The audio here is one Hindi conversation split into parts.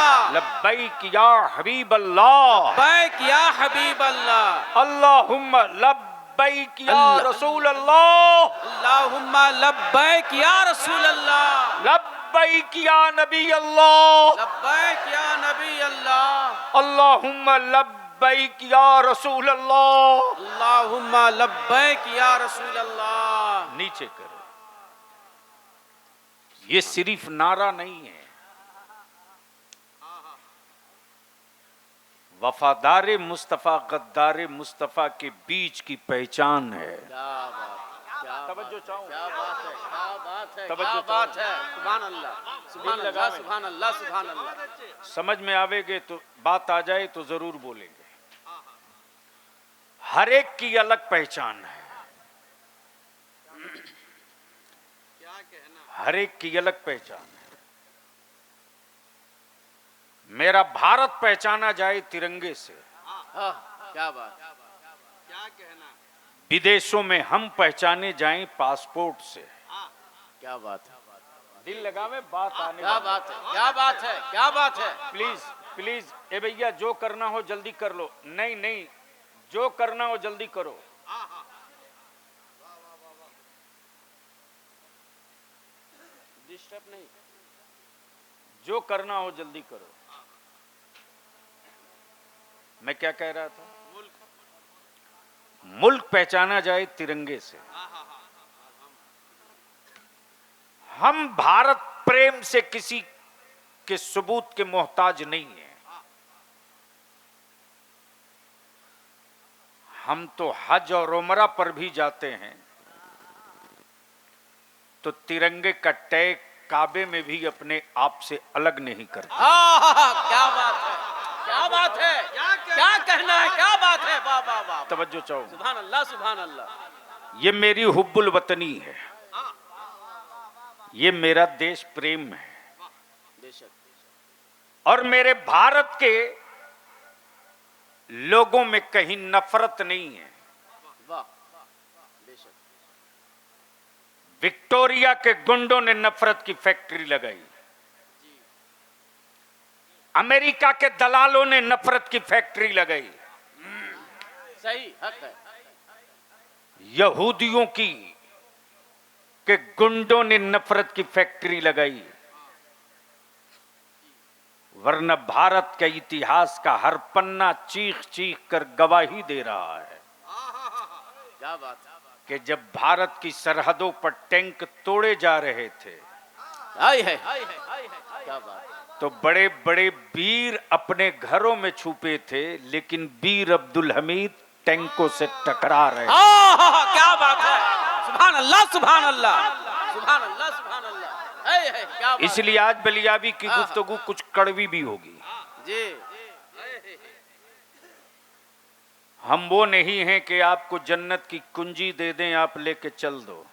अल्लाह, लब्बैक या हबीब अल्लाह, लब्बैक या हबीब अल्लाह, अल्लाहुम्मा लब्बैक या रसूल अल्लाह, अल्लाहुम्मा लब्बैक या रसूल अल्लाह, लब्बैक या नबी अल्लाह, लब्बैक या नबी अल्लाह, अल्लाहुम्मा लब्बैक या रसूल अल्लाह। अल्लाहुम्मा लब्बैक या रसूल अल्लाह। नीचे करो। ये सिर्फ नारा नहीं है, वफादार मुस्तफा गद्दार मुस्तफा के बीच की पहचान है। क्या बात, क्या तवज्जो चाहूं, क्या बात है, क्या बात है, तवज्जो क्या बात है। सुभान अल्लाह, सुभान अल्लाह, सुभान अल्लाह, सुभान अल्लाह। समझ में आवेगे तो बात आ जाए तो जरूर बोलेंगे। हर एक की अलग पहचान है, क्या कहना, हर एक की अलग पहचान है। मेरा भारत पहचाना जाए तिरंगे से, क्या बात, क्या कहना, विदेशों में हम पहचाने जाएं पासपोर्ट से। क्या बात है, दिल लगावे बात आने क्या बात है, क्या बात है, क्या बात है। प्लीज प्लीज ए भैया, जो करना हो जल्दी कर लो। नहीं नहीं, जो करना हो जल्दी करो। डिस्टर्ब नहीं, जो करना हो जल्दी करो। मैं क्या कह रहा था? मुल्क पहचाना जाए तिरंगे से। हम भारत प्रेम से किसी के सबूत के मोहताज नहीं हैं। हम तो हज और उमरा पर भी जाते हैं तो तिरंगे का टैग काबे में भी अपने आप से अलग नहीं करते। क्या बात है, क्या बात है, क्या कहना है, क्या बात है। वाह वाह वाह, तवज्जो चाहो। सुभान अल्लाह, सुभान अल्लाह। ये मेरी हुब्बुल वतनी है, ये मेरा देश प्रेम है, बेशक, और मेरे भारत के लोगों में कहीं नफरत नहीं है। वाह, बेशक। विक्टोरिया के गुंडों ने नफरत की फैक्ट्री लगाई, अमेरिका के दलालों ने नफरत की फैक्ट्री लगाई, सही हक है। यहूदियों की के गुंडों ने नफरत की फैक्ट्री लगाई। वरना भारत के इतिहास का हर पन्ना चीख चीख कर गवाही दे रहा है क्या बात है, कि जब भारत की सरहदों पर टैंक तोड़े जा रहे थे आई है, क्या बात है। तो बड़े बड़े वीर अपने घरों में छुपे थे, लेकिन वीर अब्दुल हमीद टैंकों से टकरा रहे थे। क्या बात है, सुभान अल्लाह, सुभान अल्लाह, सुभान अल्लाह, सुभान अल्लाह। क्या बात इसलिए आज बलियाबी की गुफ्तगू कुछ कड़वी भी होगी। जी। हम वो नहीं हैं कि आपको जन्नत की कुंजी दे दें, आप लेके चल दो।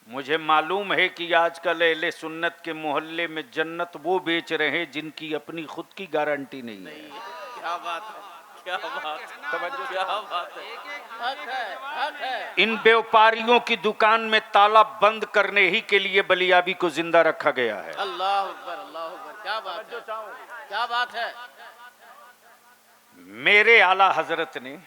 मुझे मालूम है कि आजकल अहले सुन्नत के मोहल्ले में जन्नत वो बेच रहे हैं जिनकी अपनी खुद की गारंटी नहीं है। क्या बात है, क्या बात, क्या बात है। हक है, हक है। इन व्यापारियों की दुकान में ताला बंद करने ही के लिए बलियाबी को जिंदा रखा गया है। अल्लाह अकबर, अल्लाह अकबर, क्या बात है, क्या बात है। मेरे आला हजरत ने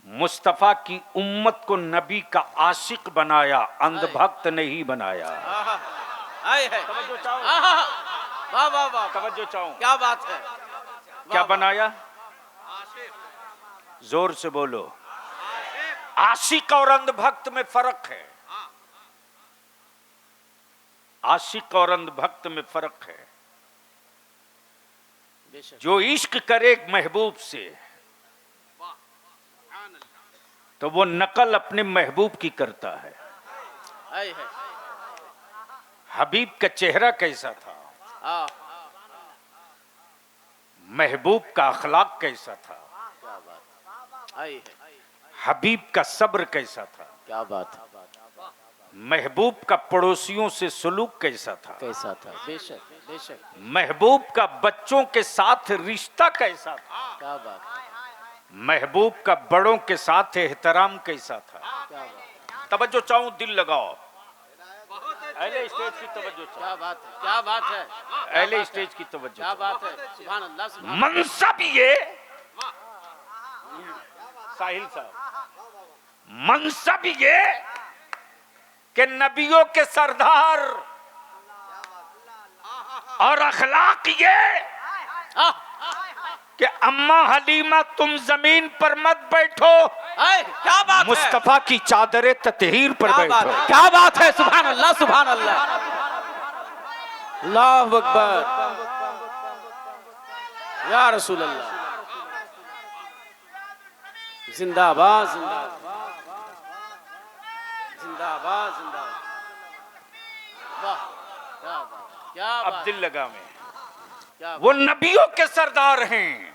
मुस्तफा की उम्मत को नबी का आशिक बनाया, अंधभक्त नहीं बनाया। आए है, वाह वाह वाह, तवज्जो चाहूं, क्या बात है। क्या बनाया? जोर से बोलो। आशिक और अंधभक्त में फर्क है, आशिक और अंधभक्त में फर्क है। जो इश्क करे महबूब से तो वो नकल अपने महबूब की करता है। हबीब का चेहरा कैसा था, महबूब का अखलाक कैसा था, हबीब का सब्र कैसा था, क्या बात, महबूब का पड़ोसियों से सलूक कैसा था, कैसा था। बेशक, बेशक। महबूब का बच्चों के साथ रिश्ता कैसा था, क्या बात, महबूब का बड़ों के साथ एहतराम कैसा था। क्या बात। तवज्जो चाहूं, दिल लगाओ। अहले स्टेज की तवज्जो क्या बात है, क्या बात है, अहले स्टेज की तवज्जो क्या बात है। सुभान अल्लाह, सुभान मनसब ये साहिल साहब मनसब ये कि नबियों के सरदार और अखलाक ये आह, कि अम्मा हलीमा तुम जमीन पर मत बैठो, क्या बात है, मुस्तफा की चादर ततहीर पर क्या बात बैठो। है, क्या बात है। सुभान अल्लाह, सुभान अल्लाह, अल्लाहु अकबर, या रसूल अल्लाह, जिंदाबाद जिंदाबाद जिंदाबाद जिंदाबाद। वाह, क्या बात, क्या अब बात, दिल लगा में क्या वो नबियों के सरदार हैं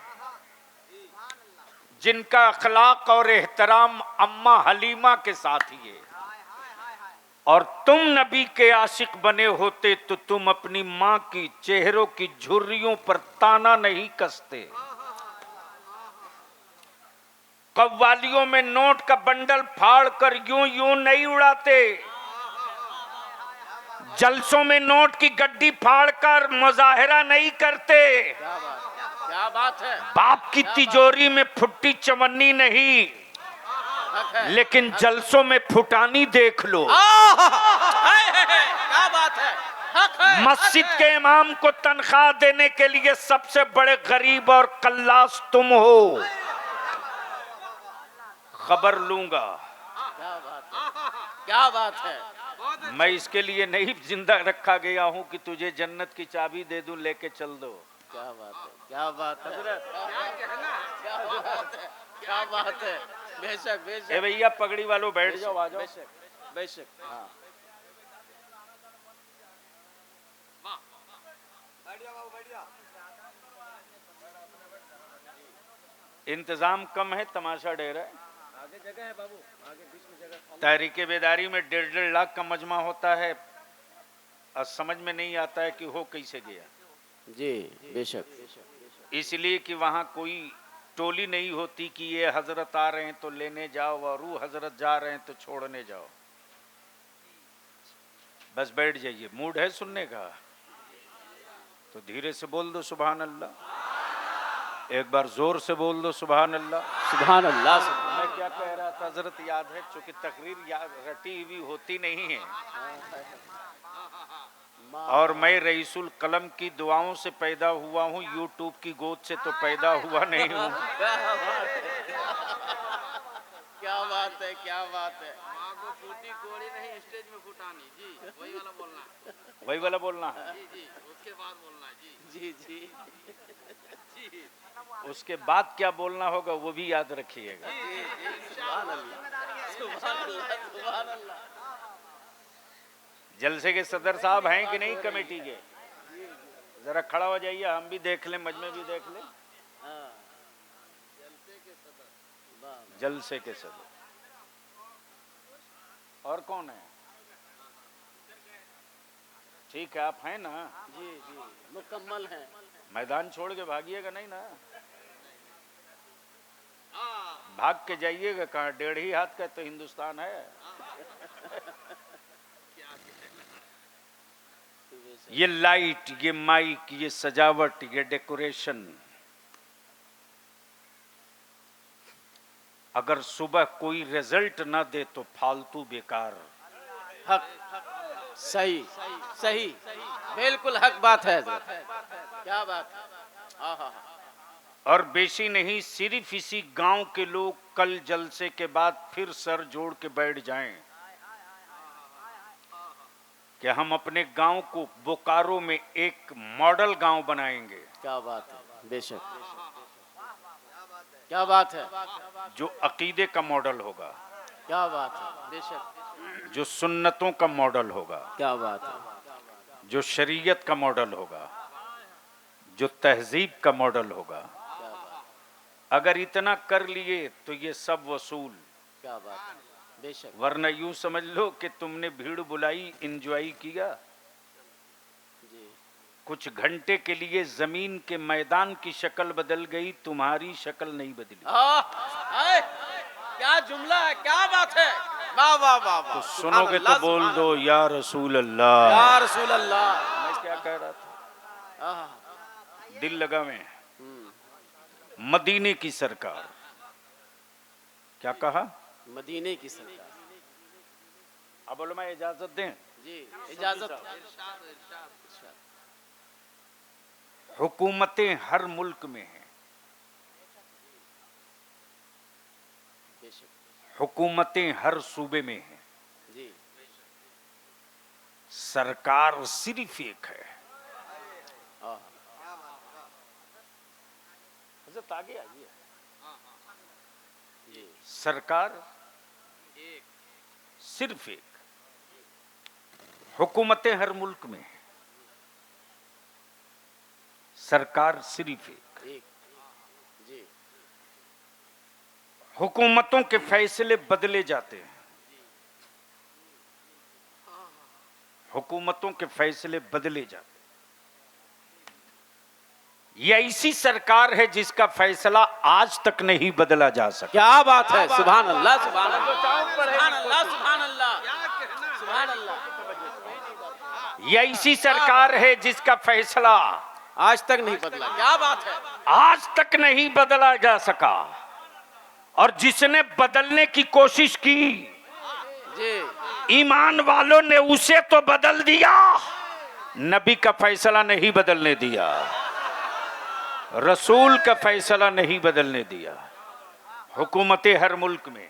जिनका अखलाक और एहतराम अम्मा हलीमा के साथ ही है, और तुम नबी के आशिक बने होते तो तुम अपनी मां की चेहरों की झुर्रियों पर ताना नहीं कसते, कव्वालियों में नोट का बंडल फाड़ कर यूं यूं नहीं उड़ाते, जलसों में नोट की गड्डी फाड़कर मुजाहिरा नहीं करते, क्या बात है, बाप की तिजोरी में फुट्टी चवन्नी नहीं, हक है, लेकिन जलसों में फुटानी देख लो। क्या बात है, हक है, मस्जिद के इमाम को तनख्वाह देने के लिए सबसे बड़े गरीब और कल्लास तुम हो, खबर लूंगा। क्या बात है, क्या बात है, मैं इसके लिए नहीं जिंदा रखा गया हूं कि तुझे जन्नत की चाबी दे दूं, लेके चल दो। क्या बात है, क्या बात है, क्या बात है, क्या बात है। बेशक ए बेशक, भैया पगड़ी वालों बैठ जाओ, आ जाओ। बेशक बेशक, हाँ, इंतजाम कम है, तमाशा ढेर है। आगे जगह है बाबू, आगे बीच में जगह। तहरीके बेदारी में 1.5 लाख का मजमा होता है और समझ में नहीं आता है कि हो कैसे गया। जी बेशक, इसलिए कि वहाँ कोई टोली नहीं होती कि ये हजरत आ रहे हैं तो लेने जाओ और वो हजरत जा रहे हैं तो छोड़ने जाओ। बस बैठ जाइए, मूड है सुनने का तो धीरे से बोल दो सुभान अल्लाह, एक बार जोर से बोल दो सुभान अल्लाह। सुभान अल्लाह। मैं क्या कह रहा था हजरत याद है, चूंकि तकरीर रटी हुई होती नहीं है और मैं रईसुल कलम की दुआओं से पैदा हुआ हूँ, यूट्यूब की गोद से तो पैदा हुआ नहीं हूँ। क्या बात है, क्या बात है। माँ को फूटी कोड़ी नहीं, स्टेज में फुटानी। जी वही वाला बोलना है। वही वाला बोलना है। जी जी उसके बाद बोलना है। जी जी जी जी उसके बाद क्या बोलना होगा वो भी याद रखिएगा। सुभान अल्लाह, सुभान अल्लाह, सुभान अल्लाह। जलसे के सदर साहब हैं कि नहीं कमेटी के? जरा खड़ा हो जाइए, हम भी देख लें, मजमे भी देख लें। हाँ, जलसे के सदर और कौन है? ठीक है, आप हैं ना? जी जी मुकम्मल है। मैदान छोड़ के भागिएगा नहीं ना? भाग के जाइएगा कहाँ? 1.5 हाथ का तो हिंदुस्तान है। ये लाइट, ये माइक, ये सजावट, ये डेकोरेशन, अगर सुबह कोई रिजल्ट ना दे तो फालतू बेकार। हक, सही सही, बिल्कुल हक बात है। क्या बात है। आहा, और बेशी नहीं, सिर्फ इसी गांव के लोग कल जलसे के बाद फिर सर जोड़ के बैठ जाएं कि हम अपने गांव को बोकारो में एक मॉडल गांव बनाएंगे। क्या बात है, बेशक क्या बात है। जो अकीदे का मॉडल होगा, क्या बात है, बेशक जो सुन्नतों का मॉडल होगा, क्या बात है। जो शरीयत का मॉडल होगा, जो तहजीब का मॉडल होगा। क्या बात, अगर इतना कर लिए तो ये सब वसूल। क्या बात है, बेशक। वरना यूं समझ लो कि तुमने भीड़ बुलाई, एंजॉय किया, जी कुछ घंटे के लिए जमीन के मैदान की शक्ल बदल गई, तुम्हारी शक्ल नहीं बदली। आह, आए, क्या जुमला है, क्या बात है। वाह वाह वाह वाह। तो सुनोगे तो बोल सुभान दो या रसूल अल्लाह। अल्लाह। या रसूल अल्लाह। मैं क्या कह रहा था, आहा। दिल लगा में। हम्म, मदीने की सरकार, क्या कहा? मदीने की सरकार। अब बोलो मैं इजाजत दें? जी इजाजत। हुकूमतें हर मुल्क में हैं, बेशक। हुकूमतें हर सूबे में हैं, जी सरकार सिर्फ एक है। आहा। हज़रत आगे आइए। जी सरकार सिर्फ एक, हुकूमतें हर मुल्क में हैं, सरकार सिर्फ एक। एक। जी हुकूमतों के फैसले बदले जाते हैं, हुकूमतों के फैसले बदले जाते हैं। यह ऐसी सरकार है जिसका फैसला आज तक नहीं बदला जा सका। क्या बात है। सुभान अल्लाह सुभान अल्लाह सुभान अल्लाह सुभान अल्लाह सुभान अल्लाह। यह ऐसी सरकार है जिसका फैसला आज तक नहीं बदला। क्या बात है। आज तक नहीं बदला जा सका, और जिसने बदलने की कोशिश की, जी ईमान वालों ने उसे तो बदल दिया, नबी का फैसला नहीं बदलने दिया, रसूल का फैसला नहीं बदलने दिया। हुकूमतें हर मुल्क में,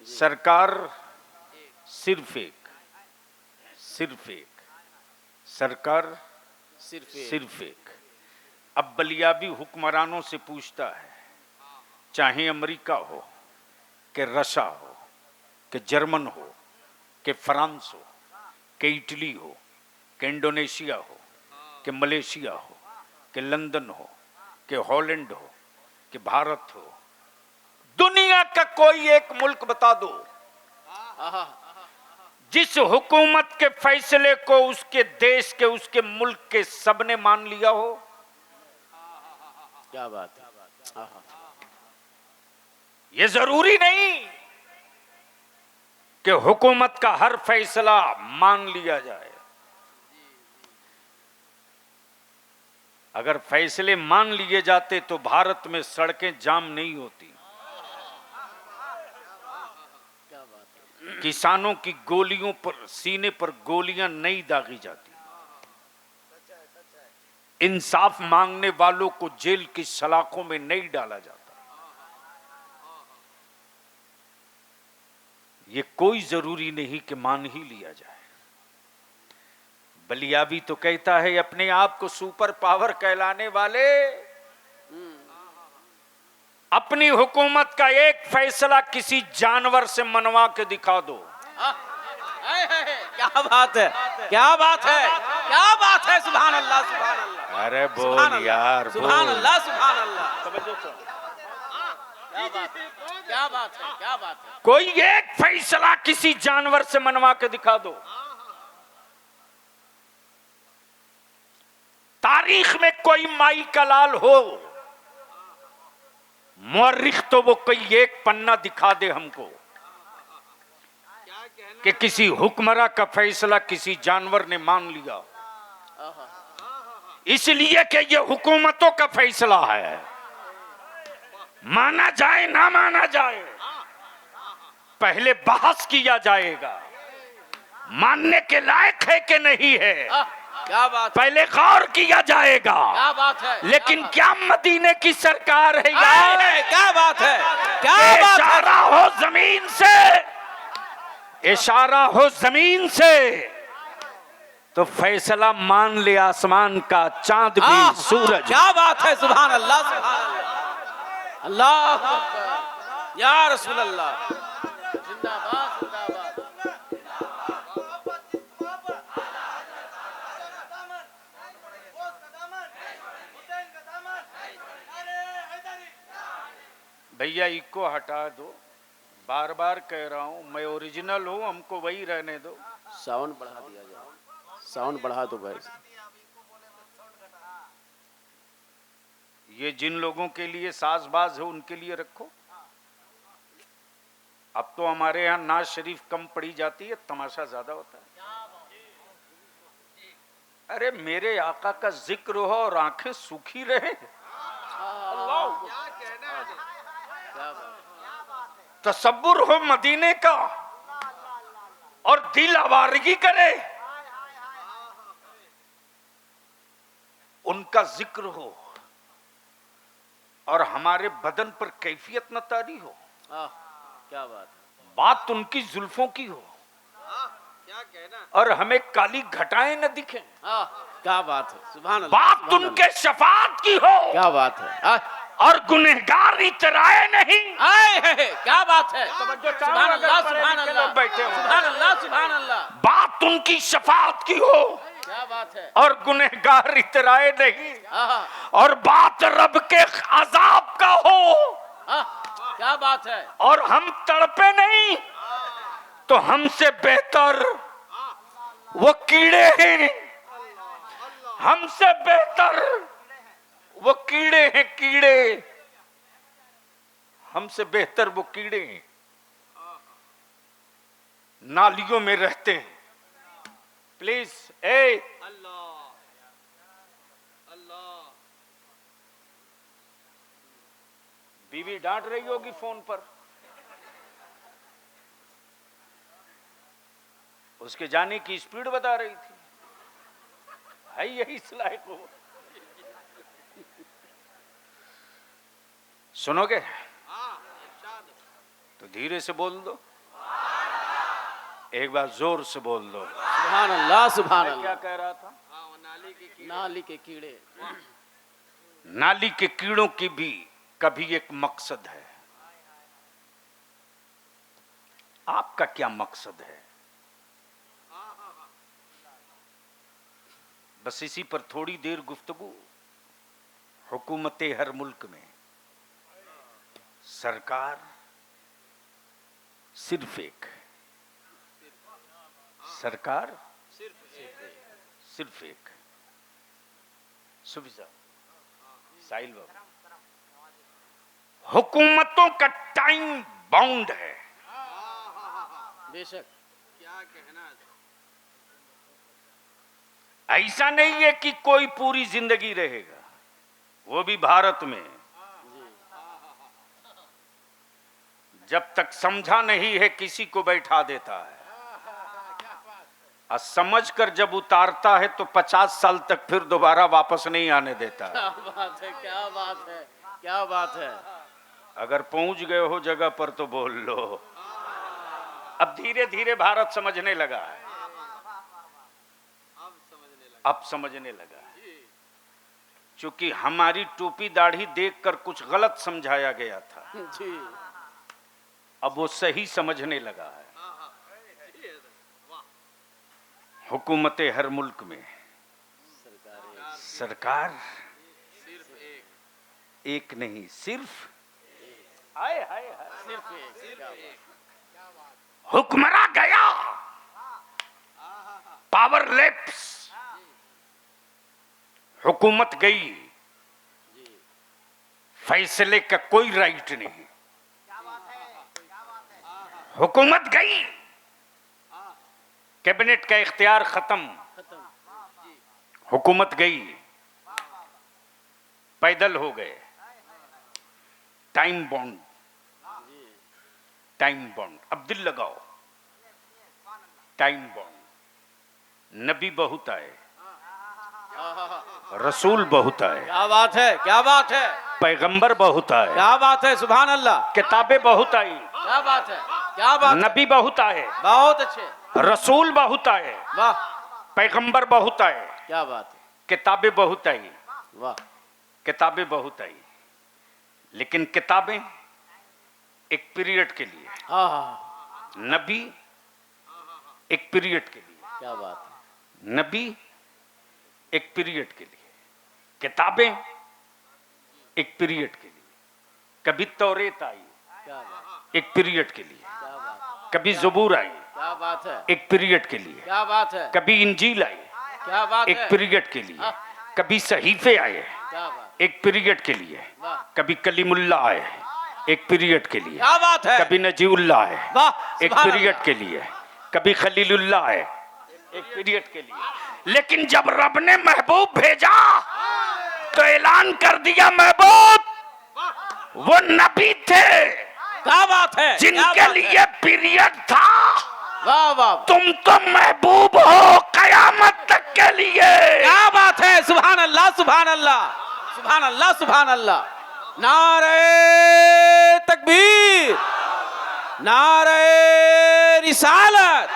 सरकार सिर्फ एक, सिर्फ एक, सरकार सिर्फ एक। अब बलियाबी हुक्मरानों से पूछता है, चाहे अमेरिका हो कि रशिया हो कि जर्मन हो कि फ्रांस हो कि इटली हो कि इंडोनेशिया हो कि मलेशिया हो कि लंदन हो कि हॉलैंड हो कि भारत हो, दुनिया का कोई एक मुल्क बता दो आहा। जिस हुकूमत के फैसले को उसके देश के, उसके मुल्क के सबने मान लिया हो। क्या बात है। आहा। ये जरूरी नहीं कि हुकूमत का हर फैसला मान लिया जाए। अगर फैसले मान लिए जाते तो भारत में सड़कें जाम नहीं होती, क्या बात है। किसानों की गोलियों पर, सीने पर गोलियां नहीं दागी जाती, इंसाफ मांगने वालों को जेल की सलाखों में नहीं डाला जाता। ये कोई जरूरी नहीं कि मान ही लिया जाए। बलियाबी तो कहता है अपने आप को सुपर पावर कहलाने वाले, अपनी हुकूमत का एक फैसला किसी जानवर से मनवा के दिखा दो। क्या बात है। क्या बात है। क्या बात है। सुभान अल्लाह सुभान अल्लाह। अरे सुभान बोल अल्लाह, यार, सुभान बोल। अल्लाह सुभान अल्लाह। क्या बात है। क्या बात है। क्या बात है। कोई एक फैसला किसी जानवर से मनवा के दिखा दो। तारीख में कोई माई का लाल हो, मुअर्रिख तो वो कोई एक पन्ना दिखा दे हमको कि किसी हुक्मरान का फैसला किसी जानवर ने मान लिया, इसलिए कि ये हुकूमतों का फैसला है, माना जाए ना माना जाए पहले बहस किया जाएगा, मानने के लायक है कि नहीं है क्या बात है। पहले गौर किया जाएगा। क्या बात है। लेकिन क्या मदीने की सरकार है यार, क्या बात है। क्या बात है। इशारा हो जमीन से, इशारा हो जमीन से तो फैसला मान ले आसमान का, चांद भी, सूरज। क्या बात है। सुभान अल्लाह सुभान अल्लाह। अल्लाह अकबर। या रसूल अल्लाह। जिंदाबाद जिंदाबाद। भैया इको हटा दो, बार बार कह रहा हूं मैं ओरिजिनल हूं, हमको वही रहने दो। साउंड बढ़ा दिया जाए। साउंड बढ़ा दो भाई। ये जिन लोगों के लिए साजबाज है उनके लिए रखो। अब तो हमारे यहाँ नाज शरीफ कम पड़ी जाती है, तमाशा ज्यादा होता है। अरे मेरे आका का जिक्र हो और आंखें सूखी रहे। क्या कहना है? क्या बात। तसब्बुर हो मदीने का और दिल आवारगी करे, उनका जिक्र हो और हमारे बदन पर कैफियत न तारी हो। क्या बात है। बात उनकी जुल्फों की हो क्या कहना। और हमें काली घटाएं न दिखें। क्या बात है। सुभान अल्लाह। बात सुभान उनके शफाअत की हो क्या बात है। और गुनहगार इतराए नहीं। क्या बात है। तवज्जो चाहो, सुभान अगर अल्लाह। पढ़े सुभान लिखे अल्लाह। लोग बैठे हो। सुभान अल्लाह। सुभान अल्लाह। बात उनकी शफाअत की हो क्या बात है। और गुनहगार इतराए नहीं। आहा, और बात रब के अजाब का हो क्या बात है। और हम तड़पे नहीं, तो हमसे बेहतर वो कीड़े हैं। हमसे बेहतर वो कीड़े हैं, कीड़े। हमसे बेहतर वो कीड़े हैं, नालियों में रहते हैं। प्लीज अल्लाह अल्लाह। बीवी डांट रही होगी फोन पर, उसके जाने की स्पीड बता रही थी। है यही इस लायक हो। सुनोगे तो धीरे से बोल दो, एक बार जोर से बोल दो। सुभान अल्लाह। सुभान मैं अल्लाह। क्या कह रहा था? नाली के कीड़े। नाली के कीड़ों की भी कभी एक मकसद है। आपका क्या मकसद है? बस इसी पर थोड़ी देर गुफ्तगू। हुकूमतें हर मुल्क में सरकार सिर्फ एक, सरकार सिर्फ एक। सुविधा साहिल बाबू, हुकूमतों का टाइम बाउंड है। बेशक। क्या कहना। ऐसा नहीं है कि कोई पूरी जिंदगी रहेगा, वो भी भारत में। जब तक समझा नहीं है किसी को बैठा देता है, और समझ कर जब उतारता है तो 50 साल तक फिर दोबारा वापस नहीं आने देता है। क्या बात है। क्या बात है। क्या बात है। अगर पहुंच गए हो जगह पर तो बोल लो। अब धीरे धीरे भारत समझने लगा है। अब समझने लगा है, क्योंकि हमारी टोपी दाढ़ी देखकर कुछ गलत समझाया गया था। जी। अब वो सही समझने लगा है। हुकूमतें हर मुल्क में, सरकार एक नहीं, सिर्फ आए हाय हाय, सिर्फ एक। हुक्मरा गया, पावर लैप्स, हुकूमत गई, फैसले का कोई राइट नहीं। हुकूमत गई, कैबिनेट का इख्तियार खत्म, हुकूमत गई, पैदल हो गए। Time bound, time bound. अब दिल लगाओ, टाइम बॉन्ड। नबी बहुत आए, रसूल बहुत आए, क्या बात है। क्या बात है। पैगंबर बहुत आए, क्या बात है। सुभान अल्लाह। किताबें बहुत आई, क्या बात है। क्या बात है। नबी बहुत आए, बहुत अच्छे। रसूल बहुत आए, वाह। पैगंबर बहुत आए, क्या बात है। किताबें बहुत आई, वाह। किताबें बहुत आई। लेकिन किताबें एक पीरियड के लिए, हाँ। नबी एक पीरियड के लिए। क्या बात है। नबी एक पीरियड के लिए, किताबें एक पीरियड के लिए। कभी तौरेत आई क्या बात। एक पीरियड के लिए, क्या बात। कभी ज़बूर आई क्या बात है। एक पीरियड के लिए, क्या बात है। कभी इंजील आई क्या बात एक है। पीरियड के लिए, कभी सहीफे आए क्या बात। एक पीरियड के लिए, वाह। कभी कलीमुल्लाह आए एक पीरियड के लिए, क्या बात है, कभी नजीउल्लाह है वाह, एक सुभान पीरियड अल्लाह। के लिए, कभी खलीलुल्लाह है एक पीरियड के लिए। लेकिन जब रब ने महबूब भेजा तो ऐलान कर दिया महबूब वो नबी थे क्या बात है, क्या जिनके बात है। लिए पीरियड था। वाह वाह, तुम तो महबूब हो कयामत तक के लिए। क्या बात है, सुभान अल्लाह, सुभान अल्लाह, सुभान अल्लाह, सुभान अल्लाह। नारे तकबीर, नारे रिसालत,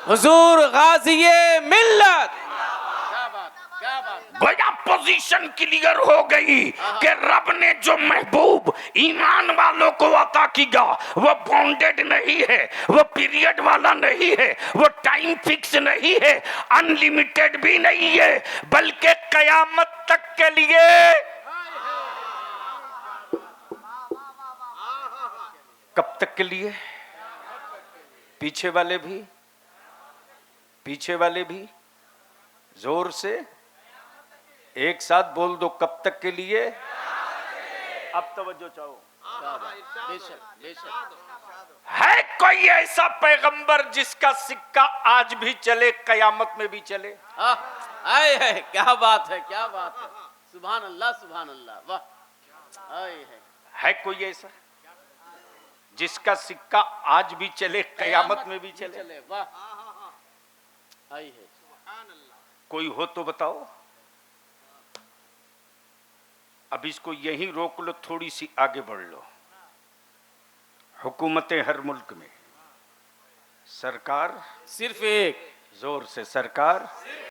हुजूर गाज़िए मिल्लत। क्या बात, क्या बात। भैया पोजीशन क्लियर हो गई कि रब ने जो महबूब ईमान वालों को अता किया वो बाउंडेड नहीं है, वो पीरियड वाला नहीं है, वो टाइम फिक्स नहीं है, अनलिमिटेड भी नहीं है, बल्कि कयामत तक के लिए। कब तक के लिए? पीछे वाले भी, पीछे वाले भी जोर से एक साथ बोल दो, कब तक के लिए? अब तवज्जो चाहो। बेशक, बेशक। है कोई ऐसा पैगंबर जिसका सिक्का आज भी चले, कयामत में भी चले? आए है, क्या बात है, क्या बात है, सुभान अल्लाह, सुभान अल्लाह, वाह। आए है कोई ऐसा जिसका सिक्का आज भी चले, कयामत में भी चले? वाह। आई है, कोई हो तो बताओ। अब इसको यहीं रोक लो, थोड़ी सी आगे बढ़ लो। हुकूमतें हर मुल्क में, सरकार सिर्फ एक, जोर से सरकार